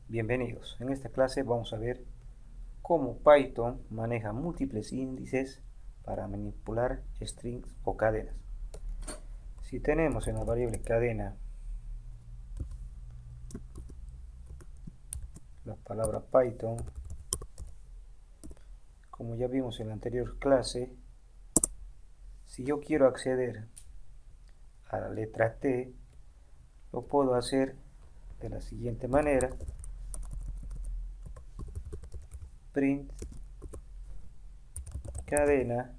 Bienvenidos. En esta clase vamos a ver cómo Python maneja múltiples índices para manipular strings o cadenas. Si tenemos en la variable cadena la palabra Python, como ya vimos en la anterior clase, si yo quiero acceder a la letra T, lo puedo hacer de la siguiente manera: print cadena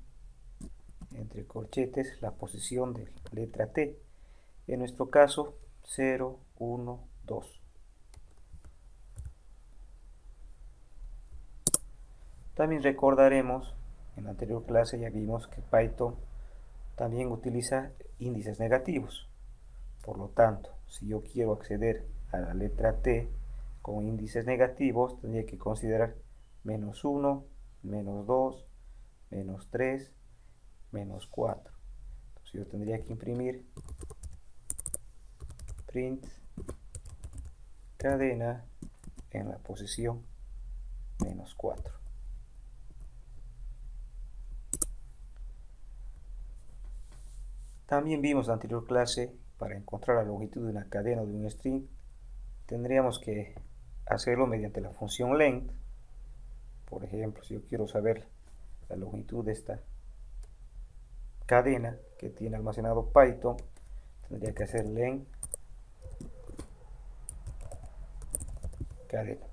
entre corchetes la posición de la letra T, en nuestro caso 0, 1, 2. También recordaremos, en la anterior clase ya vimos que Python también utiliza índices negativos. Por lo tanto, si yo quiero acceder a la letra T con índices negativos, tendría que considerar menos 1, menos 2, menos 3, menos 4. Entonces yo tendría que imprimir print cadena en la posición menos 4. También vimos en la anterior clase, para encontrar la longitud de una cadena o de un string, tendríamos que hacerlo mediante la función length. Por ejemplo, si yo quiero saber la longitud de esta cadena que tiene almacenado Python, tendría que hacer length cadena.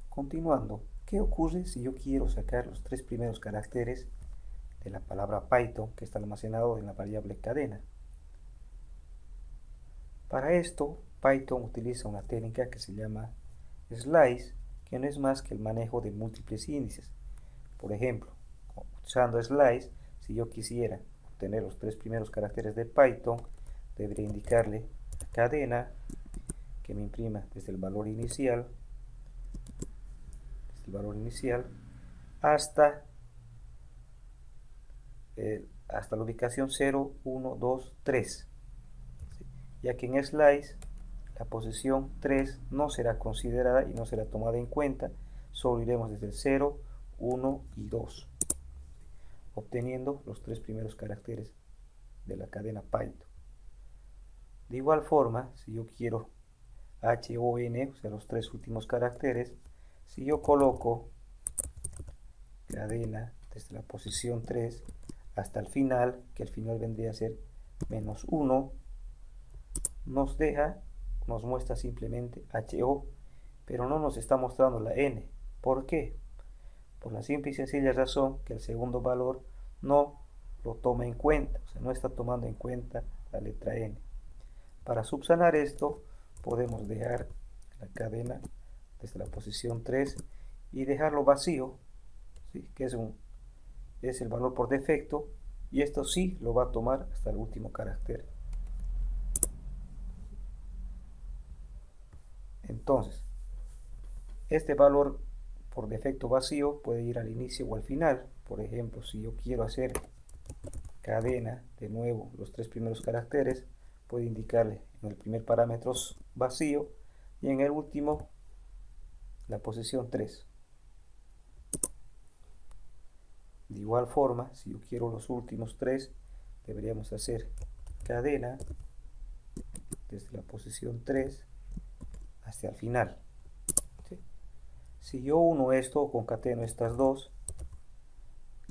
Continuando, ¿qué ocurre si yo quiero sacar los tres primeros caracteres de la palabra Python que está almacenado en la variable cadena? Para esto, Python utiliza una técnica que se llama slice, que no es más que el manejo de múltiples índices. Por ejemplo, usando slice, si yo quisiera obtener los tres primeros caracteres de Python, debería indicarle cadena que me imprima desde el valor inicial hasta la ubicación 0, 1, 2, 3, ya que en slice la posición 3 no será considerada y no será tomada en cuenta, solo iremos desde el 0, 1 y 2, obteniendo los tres primeros caracteres de la cadena Python. De igual forma, si yo quiero HON, o sea, los tres últimos caracteres, si yo coloco cadena desde la posición 3 hasta el final, que el final vendría a ser menos 1, nos muestra simplemente HO, pero no nos está mostrando la N. ¿Por qué? Por la simple y sencilla razón que el segundo valor no lo toma en cuenta, o sea, no está tomando en cuenta la letra N. Para subsanar esto, podemos dejar la cadena desde la posición 3 y dejarlo vacío, ¿sí? Que es el valor por defecto, y esto sí lo va a tomar hasta el último carácter. Entonces, este valor por defecto vacío puede ir al inicio o al final. Por ejemplo, si yo quiero hacer cadena, de nuevo los tres primeros caracteres, puedo indicarle en el primer parámetro vacío y en el último la posición 3. De igual forma, si yo quiero los últimos 3, deberíamos hacer cadena desde la posición 3 hasta el final. ¿Sí? Si yo uno esto o concateno estas dos,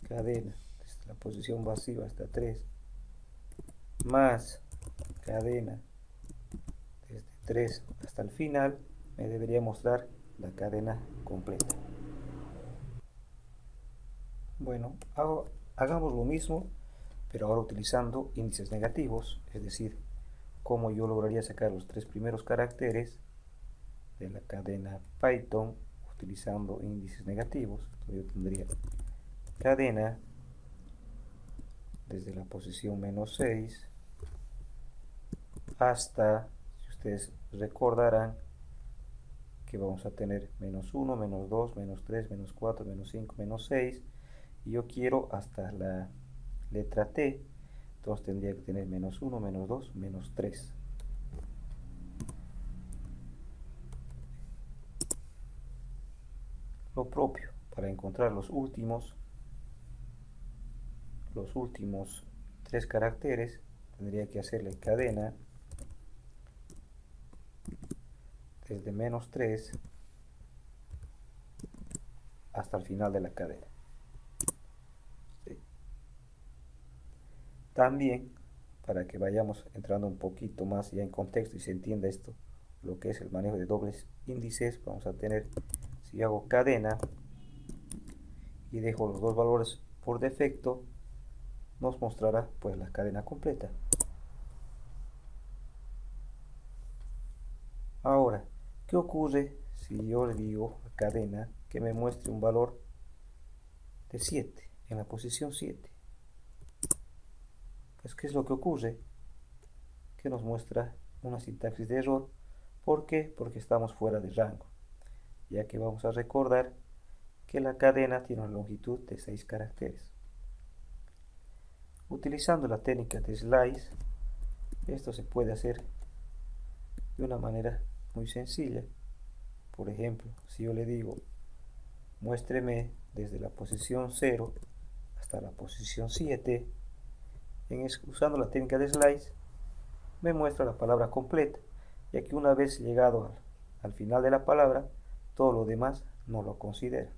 cadena desde la posición vacía hasta 3, más cadena desde 3 hasta el final, me debería mostrar la cadena completa. Bueno, hagamos lo mismo, pero ahora utilizando índices negativos, es decir, cómo yo lograría sacar los tres primeros caracteres de la cadena Python utilizando índices negativos. Entonces yo tendría cadena desde la posición menos 6 hasta, si ustedes recordarán, que vamos a tener menos 1, menos 2, menos 3, menos 4, menos 5, menos 6, y yo quiero hasta la letra T, entonces tendría que tener menos 1, menos 2, menos 3. lo propio. Para encontrar los últimos 3 caracteres, tendría que hacerle cadena desde -3 hasta el final de la cadena. ¿Sí? También, para que vayamos entrando un poquito más ya en contexto y se entienda esto, lo que es el manejo de dobles índices, vamos a tener, si hago cadena y dejo los dos valores por defecto, nos mostrará pues la cadena completa. Ahora, ¿qué ocurre si yo le digo a cadena que me muestre un valor de 7 en la posición 7? Pues, ¿qué es lo que ocurre? Que nos muestra una sintaxis de error. ¿Por qué? Porque estamos fuera de rango, ya que vamos a recordar que la cadena tiene una longitud de 6 caracteres. Utilizando la técnica de slice, esto se puede hacer de una manera muy sencilla. Por ejemplo, si yo le digo muéstreme desde la posición 0 hasta la posición 7, usando la técnica de slice, me muestra la palabra completa, ya que una vez llegado al final de la palabra, todo lo demás no lo considera.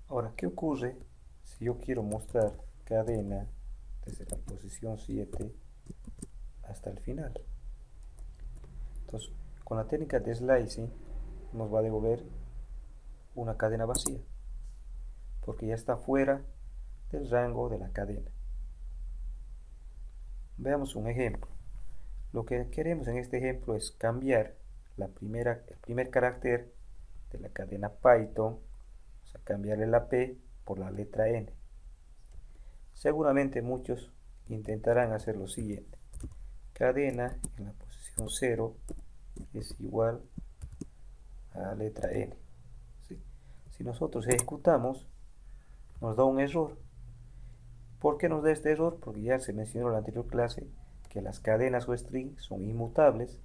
Ahora, ¿qué ocurre si yo quiero mostrar cadena desde la posición 7 hasta el final? Entonces, con la técnica de slicing nos va a devolver una cadena vacía, porque ya está fuera del rango de la cadena. Veamos un ejemplo. Lo que queremos en este ejemplo es cambiar el primer carácter de la cadena Python, o sea, cambiarle la P por la letra N. Seguramente muchos intentarán hacer lo siguiente. Cadena en la posición 0 es igual a la letra N. ¿Sí? Si nosotros ejecutamos, nos da un error. ¿Por qué nos da este error? Porque ya se mencionó en la anterior clase que las cadenas o strings son inmutables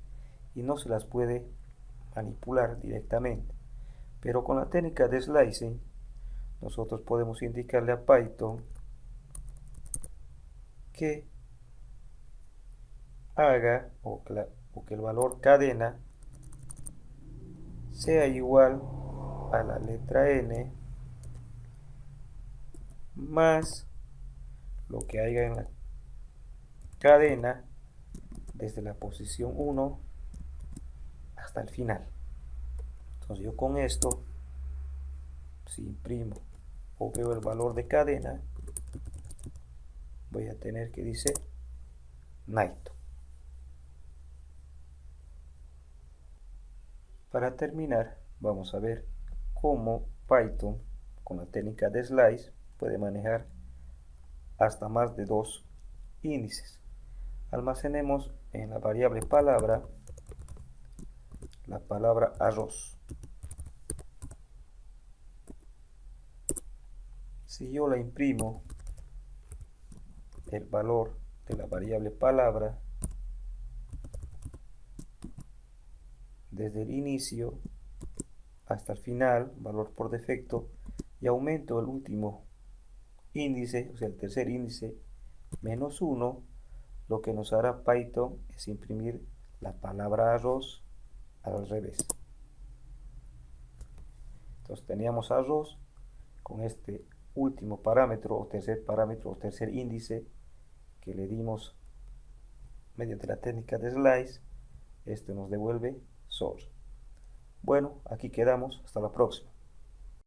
y no se las puede manipular directamente. Pero con la técnica de slicing, nosotros podemos indicarle a Python que haga o que el valor cadena sea igual a la letra N más lo que haya en la cadena desde la posición 1 hasta el final. Entonces yo con esto, si imprimo o veo el valor de cadena, voy a tener que dice Naito. Para terminar, vamos a ver cómo Python con la técnica de slice puede manejar hasta más de 2 índices. Almacenemos en la variable palabra la palabra arroz. Si yo la imprimo, el valor de la variable palabra desde el inicio hasta el final, valor por defecto, y aumento el último índice, o sea el tercer índice, -1, lo que nos hará Python es imprimir la palabra arroz al revés. Entonces teníamos arroz con este último parámetro o tercer índice que le dimos mediante la técnica de slice. Este nos devuelve source. Bueno, aquí quedamos, hasta la próxima.